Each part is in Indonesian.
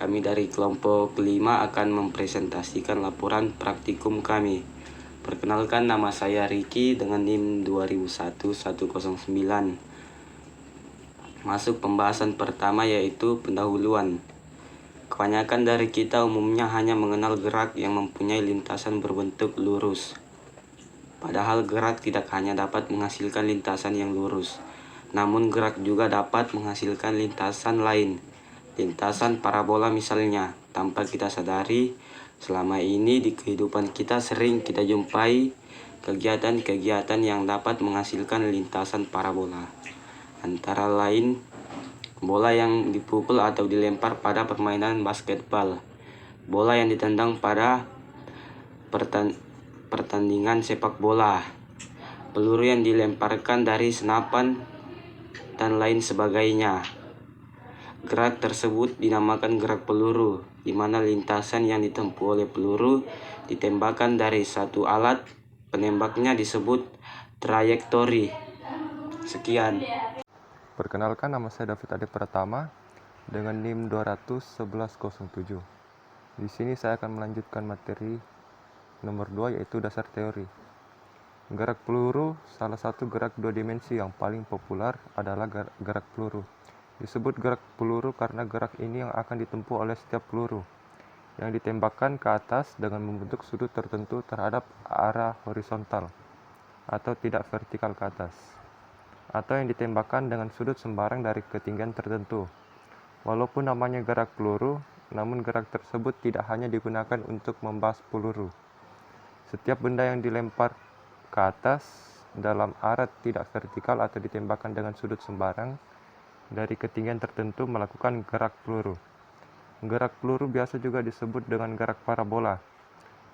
Kami dari kelompok 5 akan mempresentasikan laporan praktikum kami. Perkenalkan, nama saya Ricky dengan NIM 201109. Masuk pembahasan pertama, yaitu pendahuluan. Kebanyakan dari kita umumnya hanya mengenal gerak yang mempunyai lintasan berbentuk lurus. Padahal gerak tidak hanya dapat menghasilkan lintasan yang lurus, namun gerak juga dapat menghasilkan lintasan lain. Lintasan parabola misalnya. Tanpa kita sadari, selama ini di kehidupan kita sering kita jumpai kegiatan-kegiatan yang dapat menghasilkan lintasan parabola. Antara lain, bola yang dipukul atau dilempar pada permainan basketball, bola yang ditendang pada pertandingan sepak bola, peluru yang dilemparkan dari senapan, dan lain sebagainya. Gerak tersebut dinamakan gerak peluru, di mana lintasan yang ditempuh oleh peluru ditembakkan dari satu alat penembaknya disebut trayektori. Sekian. Perkenalkan, nama saya David Ade Pratama dengan NIM 21107. Di sini saya akan melanjutkan materi nomor 2, yaitu dasar teori. Gerak peluru, salah satu gerak dua dimensi yang paling populer adalah gerak peluru. Disebut gerak peluru karena gerak ini yang akan ditempuh oleh setiap peluru yang ditembakkan ke atas dengan membentuk sudut tertentu terhadap arah horizontal atau tidak vertikal ke atas, atau yang ditembakkan dengan sudut sembarang dari ketinggian tertentu. Walaupun namanya gerak peluru, namun gerak tersebut tidak hanya digunakan untuk membahas peluru. Setiap benda yang dilempar ke atas dalam arah tidak vertikal atau ditembakkan dengan sudut sembarang dari ketinggian tertentu melakukan gerak peluru. Gerak peluru biasa juga disebut dengan gerak parabola.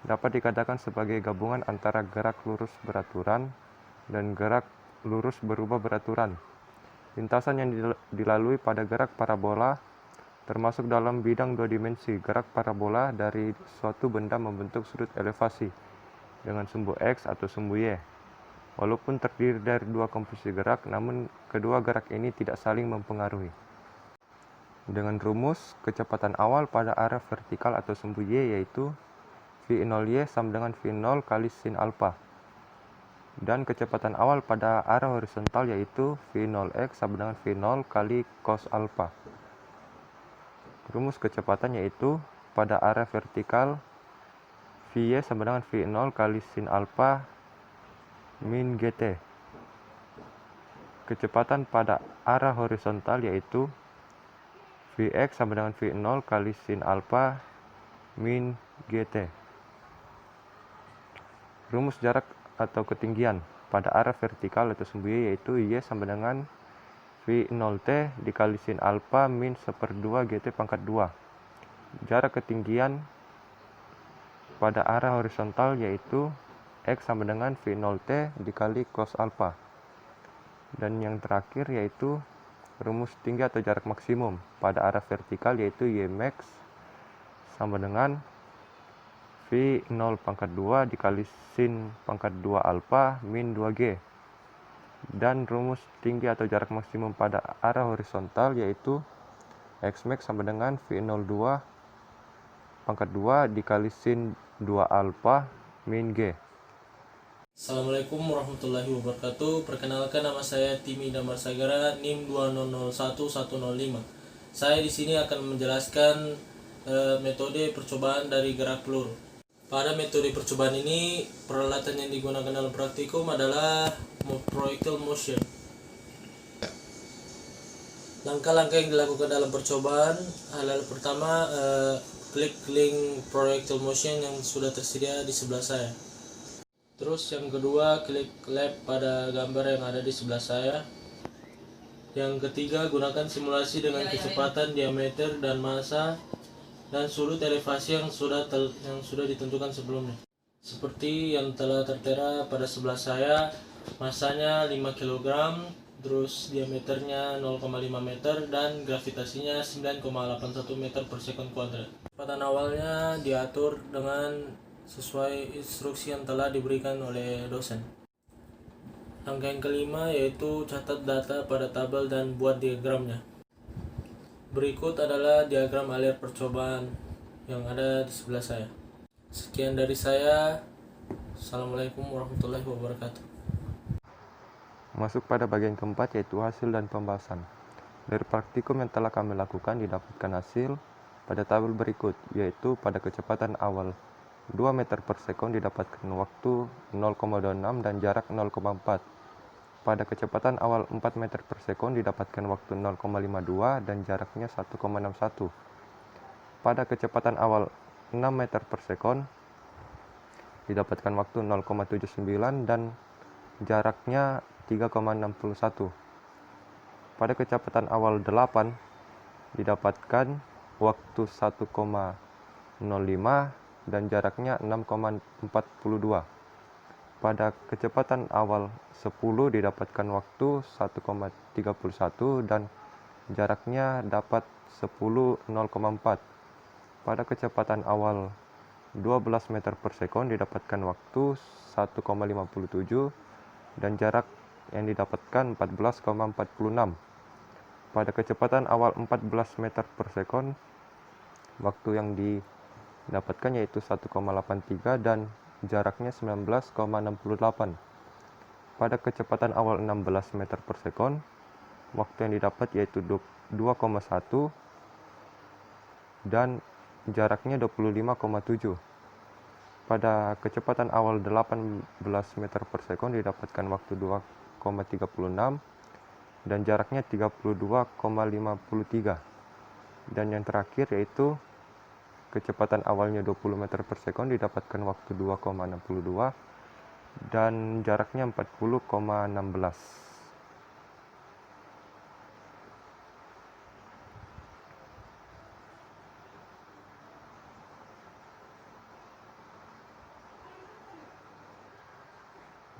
Dapat dikatakan sebagai gabungan antara gerak lurus beraturan dan gerak lurus berubah beraturan. Lintasan yang dilalui pada gerak parabola termasuk dalam bidang dua dimensi. Gerak parabola dari suatu benda membentuk sudut elevasi dengan sumbu X atau sumbu Y. Walaupun terdiri dari dua komposisi gerak, namun kedua gerak ini tidak saling mempengaruhi. Dengan rumus, kecepatan awal pada arah vertikal atau sumbu Y yaitu V0Y sama dengan V0 kali sin alpha. Dan kecepatan awal pada arah horizontal yaitu V0X sama dengan V0 kali cos alpha. Rumus kecepatan yaitu pada arah vertikal Vy sama dengan V0 kali sin alpha min gt. Kecepatan pada arah horizontal yaitu Vx sama dengan V0 kali sin alpha min gt. Rumus jarak atau ketinggian pada arah vertikal atau sumbu Y yaitu Y sama dengan V0t dikali sin alpha min 1/2 gt pangkat 2. Jarak ketinggian pada arah horizontal yaitu X sama dengan V0t dikali cos alpha. Dan yang terakhir yaitu rumus tinggi atau jarak maksimum pada arah vertikal yaitu Y max sama dengan V0 pangkat 2 dikali sin pangkat 2 alpha min 2G. Dan rumus tinggi atau jarak maksimum pada arah horizontal yaitu X max sama dengan V02 pangkat 2 dikali sin 2 alpha min G. Assalamualaikum warahmatullahi wabarakatuh. Perkenalkan, nama saya Timi Damar Sagara, NIM 2001105. Saya di sini akan menjelaskan metode percobaan dari gerak peluru. Pada metode percobaan ini, peralatan yang digunakan dalam praktikum adalah projectile motion. Langkah-langkah yang dilakukan dalam percobaan, hal pertama, klik link projectile motion yang sudah tersedia di sebelah saya. Terus yang kedua, klik lab pada gambar yang ada di sebelah saya. Yang ketiga, gunakan simulasi dengan kecepatan, diameter, dan massa dan sudut elevasi yang sudah ditentukan sebelumnya. Seperti yang telah tertera pada sebelah saya, massanya 5 kg, terus diameternya 0,5 meter, dan gravitasinya 9,81 meter per sekon kuadrat. Kecepatan awalnya diatur dengan sesuai instruksi yang telah diberikan oleh dosen. Langkah yang kelima yaitu catat data pada tabel dan buat diagramnya. Berikut adalah diagram alur percobaan yang ada di sebelah saya. Sekian dari saya. Assalamualaikum warahmatullahi wabarakatuh. Masuk pada bagian keempat, yaitu hasil dan pembahasan. Dari praktikum yang telah kami lakukan didapatkan hasil pada tabel berikut, yaitu pada kecepatan awal 2 meter per sekon didapatkan waktu 0,26 dan jarak 0,4. Pada kecepatan awal 4 meter per sekon didapatkan waktu 0,52 dan jaraknya 1,61. Pada kecepatan awal 6 meter per sekon didapatkan waktu 0,79 dan jaraknya 3,61. Pada kecepatan awal 8 didapatkan waktu 1,05 dan jaraknya 6,42. Pada kecepatan awal 10 didapatkan waktu 1,31 dan jaraknya dapat 10,04. Pada kecepatan awal 12 meter per sekon didapatkan waktu 1,57 dan jarak yang didapatkan 14,46. Pada kecepatan awal 14 meter per sekon, waktu yang didapatkan yaitu 1,83 dan jaraknya 19,68. Pada kecepatan awal 16 meter per sekon, waktu yang didapat yaitu 2,1 dan jaraknya 25,7. Pada kecepatan awal 18 meter per sekon didapatkan waktu 2,36 dan jaraknya 32,53. Dan yang terakhir yaitu kecepatan awalnya 20 meter per sekon didapatkan waktu 2,62 dan jaraknya 40,16.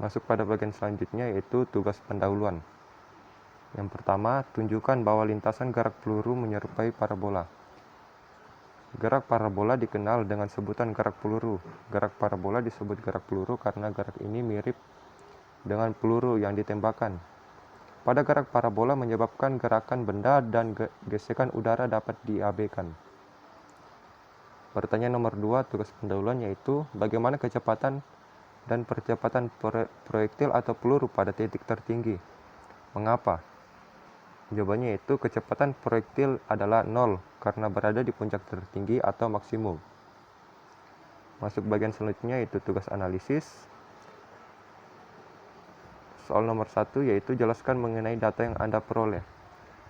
Masuk pada bagian selanjutnya, yaitu tugas pendahuluan. Yang pertama, tunjukkan bahwa lintasan gerak peluru menyerupai parabola. Gerak parabola dikenal dengan sebutan gerak peluru. Gerak parabola disebut gerak peluru karena gerak ini mirip dengan peluru yang ditembakkan. Pada gerak parabola menyebabkan gerakan benda dan gesekan udara dapat diabaikan. Pertanyaan nomor 2, tugas pendahuluan, yaitu bagaimana kecepatan dan percepatan proyektil atau peluru pada titik tertinggi. Mengapa? Jawabannya yaitu kecepatan proyektil adalah 0 karena berada di puncak tertinggi atau maksimum. Masuk bagian selanjutnya, yaitu tugas analisis. Soal nomor 1 yaitu jelaskan mengenai data yang Anda peroleh.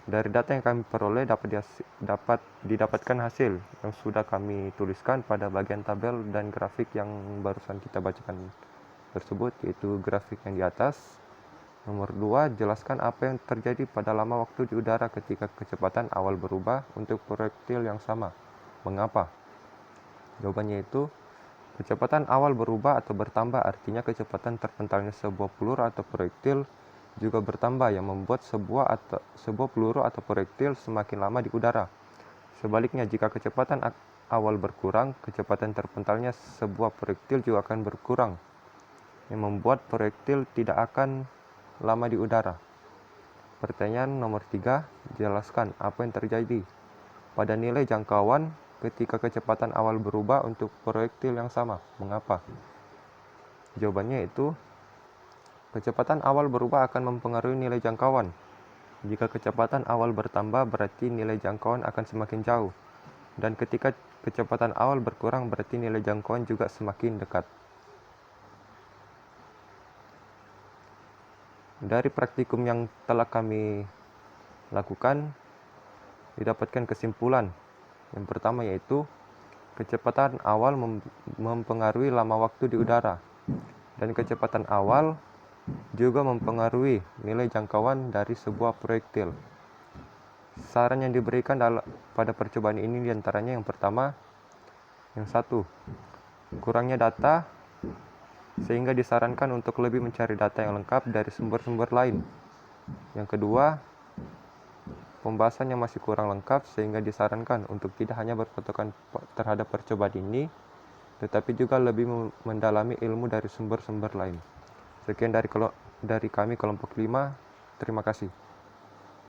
Dari data yang kami peroleh dapat didapatkan hasil yang sudah kami tuliskan pada bagian tabel dan grafik yang barusan kita bacakan tersebut, yaitu grafik yang di atas. Nomor 2, jelaskan apa yang terjadi pada lama waktu di udara ketika kecepatan awal berubah untuk proyektil yang sama. Mengapa? Jawabannya itu kecepatan awal berubah atau bertambah, artinya kecepatan terpentalnya sebuah peluru atau proyektil juga bertambah, yang membuat sebuah peluru atau proyektil semakin lama di udara. Sebaliknya, jika kecepatan awal berkurang, kecepatan terpentalnya sebuah proyektil juga akan berkurang, yang membuat proyektil tidak akan lama di udara. Pertanyaan nomor 3, jelaskan apa yang terjadi pada nilai jangkauan ketika kecepatan awal berubah untuk proyektil yang sama. Mengapa? Jawabannya itu kecepatan awal berubah akan mempengaruhi nilai jangkauan. Jika kecepatan awal bertambah, berarti nilai jangkauan akan semakin jauh. Dan ketika kecepatan awal berkurang, berarti nilai jangkauan juga semakin dekat. Dari praktikum yang telah kami lakukan, didapatkan kesimpulan. Yang pertama yaitu kecepatan awal mempengaruhi lama waktu di udara. Dan kecepatan awal juga mempengaruhi nilai jangkauan dari sebuah proyektil. Saran yang diberikan pada percobaan ini diantaranya yang pertama, yang 1, kurangnya data sehingga disarankan untuk lebih mencari data yang lengkap dari sumber-sumber lain. Yang kedua, pembahasan yang masih kurang lengkap sehingga disarankan untuk tidak hanya berpatokan terhadap percobaan ini, tetapi juga lebih mendalami ilmu dari sumber-sumber lain. Sekian dari kami kelompok 5. Terima kasih.